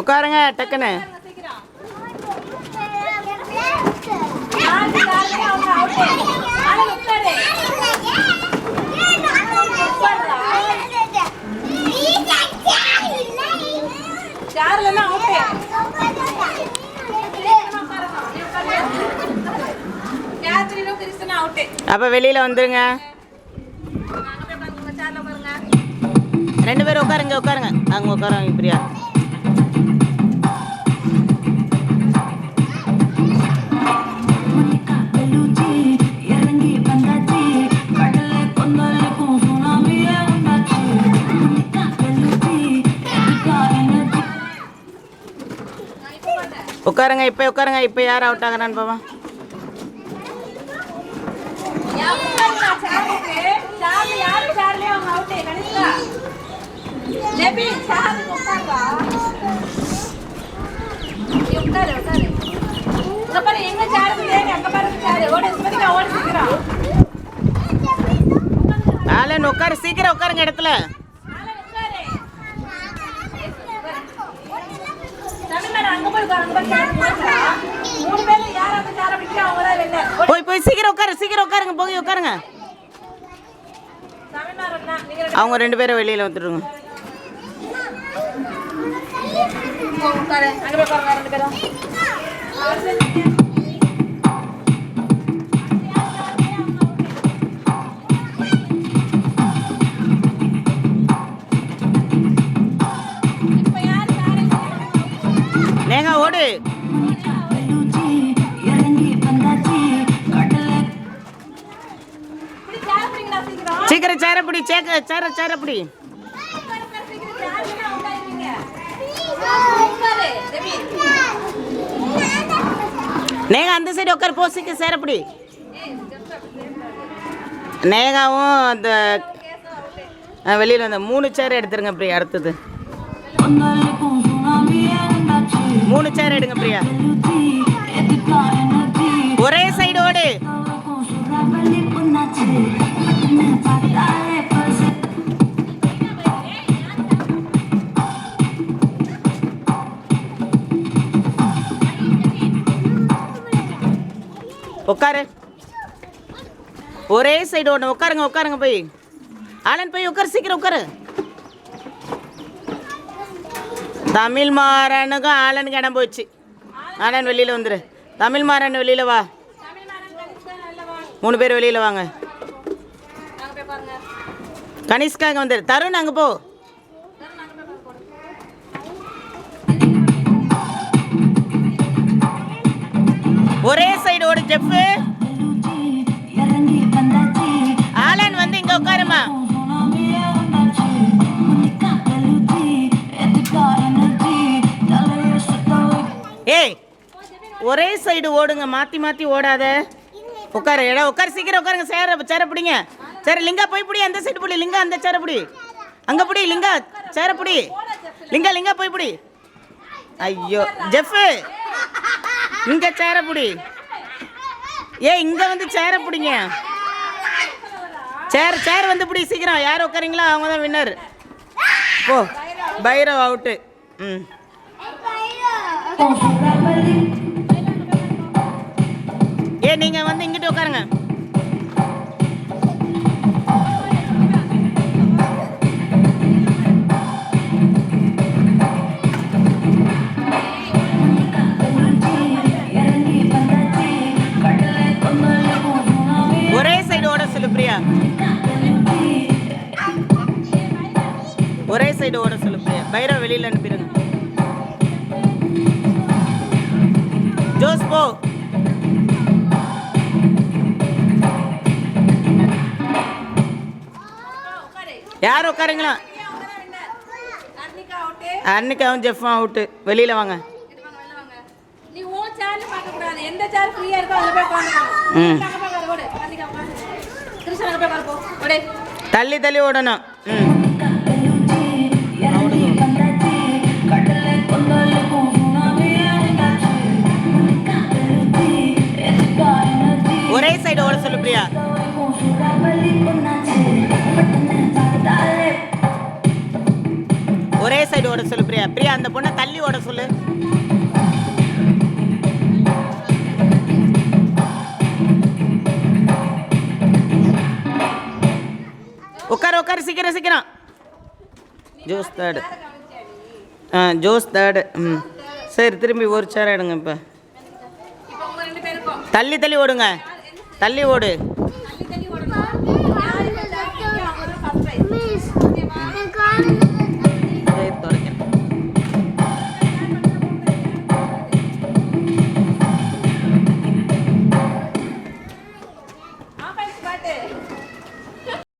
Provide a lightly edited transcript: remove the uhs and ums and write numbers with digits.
உட்காருங்க டக்குன்னு. அப்ப வெளியில வந்துருங்க. 2 பேரும் உட்காருங்க உட்காருங்க. அங்க உட்காருங்க பிரியா. உட்காருங்க இப்போ உட்காருங்க. இப்போ யார் அவுட் ஆகுறான்னு பாவா. ஆலன் உட்காரு, சீக்கிரம் உட்காருங்க இடத்துல. போய் சீக்கிரம் உட்காரு, சீக்கிரம் உட்காருங்க. போய் உட்காருங்க. அவங்க 2 பேரும் வெளியில வந்துடுங்க. நேங்க ஓடு. சீக்கிரம் சேரப்படி, சேரப்படி. நேகா அந்த சைடு உட்காரு, போ சீக்கிரம் சேரப்படி. நேகாவும் அந்த வெளியில் வந்த 3 சேர் எடுத்துருங்க பிரியா. அடுத்தது 3 சேர் எடுங்க பிரியா. ஒரே சைடு ஓடு. உட்காரு. ஒரே சைடு ஓடு. உட்காருங்க போய். ஆலன் போய் உட்காரு, சீக்கிரம் உட்காரு. தமிழ் மாறனுக்கு ஆலனுக்கு இடம் போச்சு. ஆலன் வெளியில் வந்துரு. தமிழ் மாறன் வெளியில் வா. 3 பேர் வெளியில் வாங்க. கனிஷ்காங்க வந்துரு. தருண் அங்கே போ. ஒரே சைடு ஓடு ஜெஃப். ஆலன் வந்து இங்க உட்காருமா. ஏய் ஒரே சைடு ஓடுங்க, மாத்தி ஓடாத. உட்காரு இடம் உட்காரு, சீக்கிரம் உட்காருங்க. சேர பிடிங்க. சரி லிங்கா போய் பிடி. அந்த சைடு பிடி. லிங்கா அந்த சேர பிடி. அங்க பிடி. லிங்கா சேர பிடி. லிங்கா போய் பிடி. ஐயோ ஜெஃப் இங்க சேர பிடி. இங்க வந்து சேர பிடிங்க. சேர் வந்து பிடி சீக்கிரம். யார் உட்காரீங்களோ அவங்க தான் வின்னர். போ பைரவ் அவுட்டு. நீங்க வந்து இங்கிட்டு உட்காருங்க. ஒரே சைடு ஓட சொல்லு பிரியா. ஒரே சைடு ஓட சொல்லு பிரியா. பைரவ் வெளியில் அனுப்பிடுங்க. ஜோஸ் போ. யார் உட்காருங்களா? அன்னிக்காவும் ஜெஃப்பும் அவுட்டு. வெளியில் வாங்க. தள்ளி ஓடணும். ஒரே சைடு ஓட சொல்லு பிரியா. ஒரே சைடு ஓட சொல்லு பிரியா. பிரியா அந்த பொண்ணை தள்ளி ஓட சொல்லு. உட்காரு சீக்கிரம் சீக்கிரம். ஜோஸ் தேர்டு. ஜோஸ் தேர்டு. சரி திரும்பி ஒரு சேர் எடுங்க. இப்போ தள்ளி ஓடுங்க, தள்ளி ஓடு.